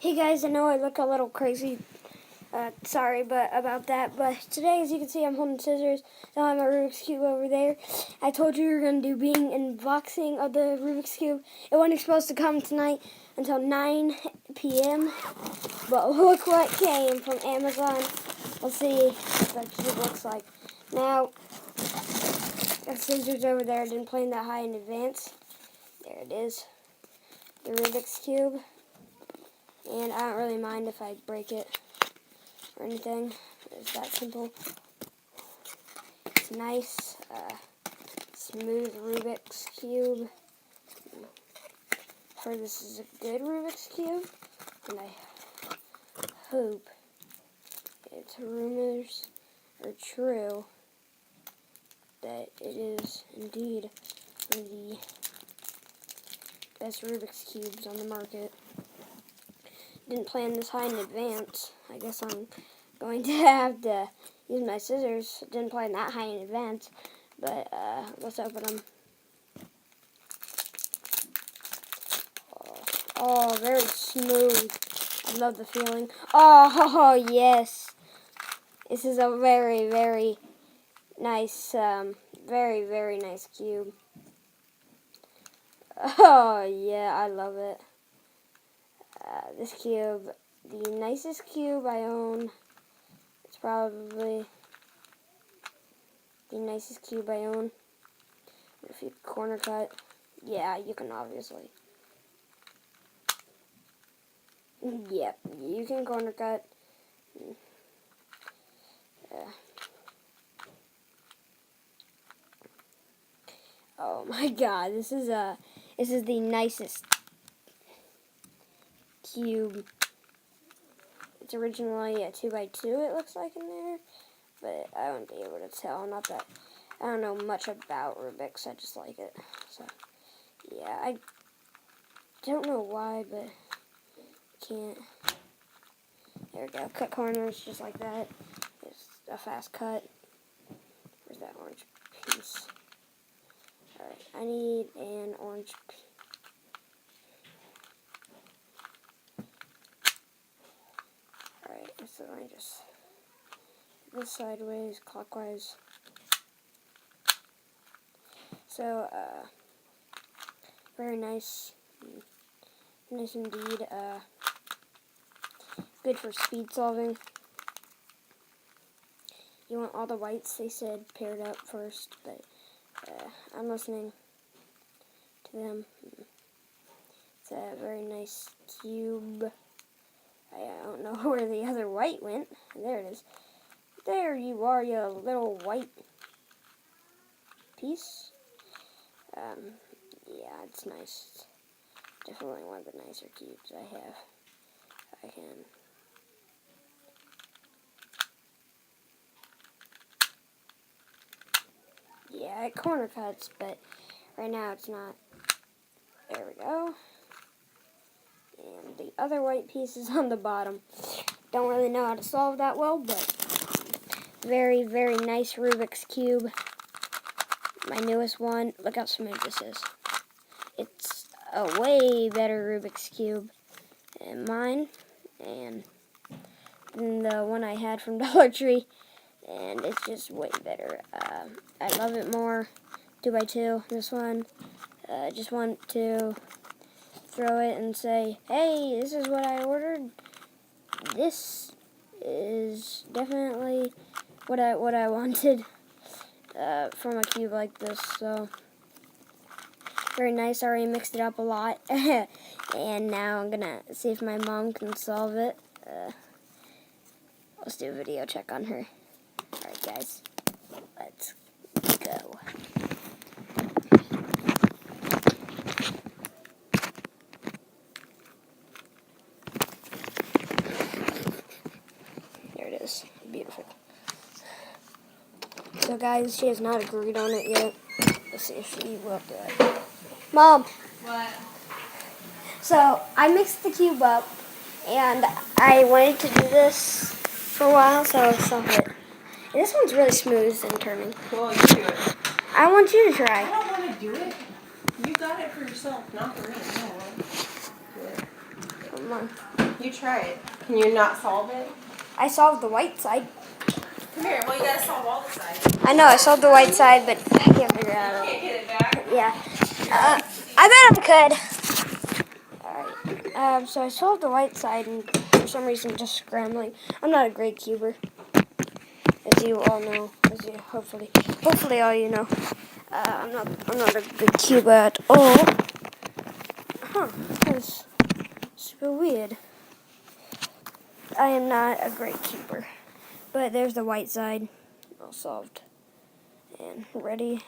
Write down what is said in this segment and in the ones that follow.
Hey guys, I know I look a little crazy. Sorry about that. But today, as you can see, I'm holding scissors. So I have my Rubik's Cube over there. I told you we were going to do being unboxing of the Rubik's Cube. It wasn't supposed to come tonight until 9 p.m. But look what came from Amazon. Let's see what the cube looks like. Now, the scissors over there. I didn't plan that high in advance. There it is. The Rubik's Cube. And I don't really mind if I break it or anything. It's that simple. It's nice, smooth Rubik's Cube. I heard this is a good Rubik's Cube, and I hope its rumors are true that it is indeed one of the best Rubik's Cubes on the market. Didn't plan this high in advance. I guess I'm going to have to use my scissors. Didn't plan that high in advance, but let's open them. Oh, very smooth. I love the feeling. Oh, yes. This is a very, very nice, very nice cube. Oh, yeah, I love it. This cube, the nicest cube I own. It's probably the nicest cube I own. If you corner cut, yeah, you can obviously. Yep, you can corner cut. Oh my God, this is the nicest cube. It's originally a 2x2, it looks like in there, but I won't be able to tell. Not that I don't know much about Rubik's, I just like it. So yeah, I don't know why, but can't. There we go. Cut corners just like that. It's a fast cut. Where's that orange piece? All right, I need an orange piece. So I just this sideways, clockwise. So very nice, nice indeed. Good for speed solving. You want all the whites, they said, paired up first, but I'm listening to them. It's a very nice cube. I don't know where the other white went. There it is. There you are, you little white piece. Yeah, it's nice. It's definitely one of the nicer cubes I have. I can. Yeah, it corner cuts, but right now it's not. There we go. And the other white piece is on the bottom. Don't really know how to solve that well, but very nice Rubik's Cube. My newest one. Look how smooth this is. It's a way better Rubik's Cube than mine, and than the one I had from Dollar Tree, and it's just way better. I love it more. 2x2. This one. Just want to throw it and say, hey, this is what I ordered. This is definitely what I wanted from a cube like this. So very nice. I already mixed it up a lot, and now I'm gonna see if my mom can solve it. Let's do a video check on her. All right, guys, let's go. Beautiful. So guys, she has not agreed on it yet. Let's see if she will do it. Mom! What? So, I mixed the cube up, and I wanted to do this for a while, so I saw it. And this one's really smooth and turning. Well, you do it. I want you to try. I don't want to do it. You got it for yourself, not for me. I don't want to do it. Come on. You try it. Can you not solve it? I solved the white side. Come here. Well, you gotta solve all the sides. I know I solved the white side, but I can't figure it out. Can't get it back. Yeah. I bet I could. Alright. So I solved the white side, and for some reason just scrambling. I'm not a great cuber, as you all know. As you hopefully all you know. I'm not a good cuber at all. Huh? That's super weird. I am not a great cuber, but there's the white side, all solved, and ready.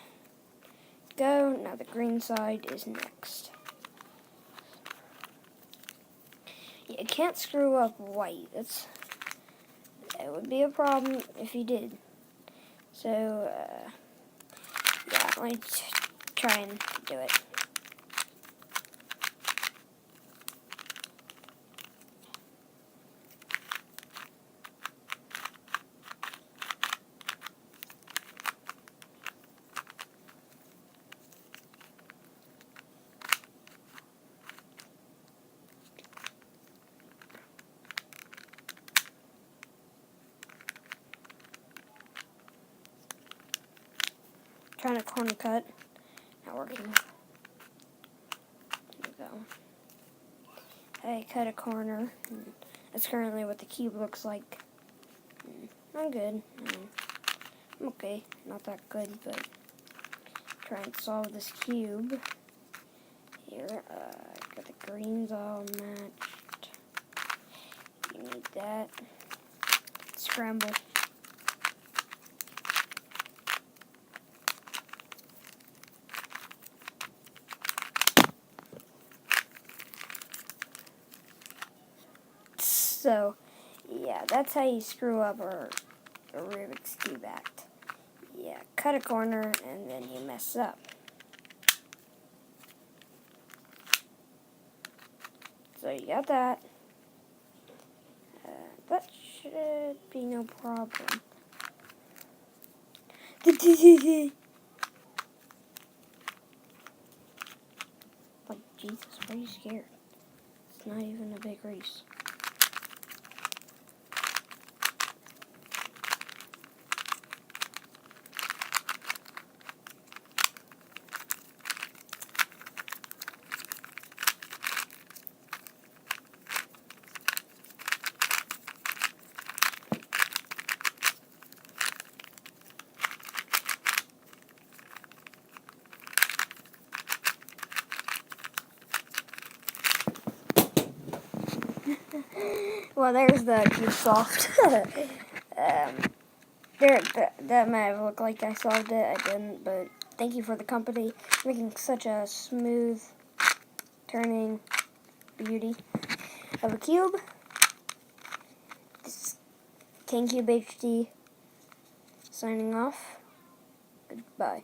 Go. Now the green side is next. You can't screw up white. That would be a problem if you did. So, yeah, let me try and do it. Trying to corner cut. Not working. There we go. I cut a corner. That's currently what the cube looks like. I'm good. I'm okay. Not that good, but try and solve this cube. Here, got the greens all matched. You need that. Scramble. So, yeah, that's how you screw up a Rubik's Cube act. Yeah, cut a corner and then you mess up. So you got that. That should be no problem. Like, Jesus, why are you scared? It's not even a big race. Well, there's the cube solved. That might have looked like I solved it. I didn't, but thank you for the company. Making such a smooth turning beauty of a cube. This is Cain-tube HD signing off. Goodbye.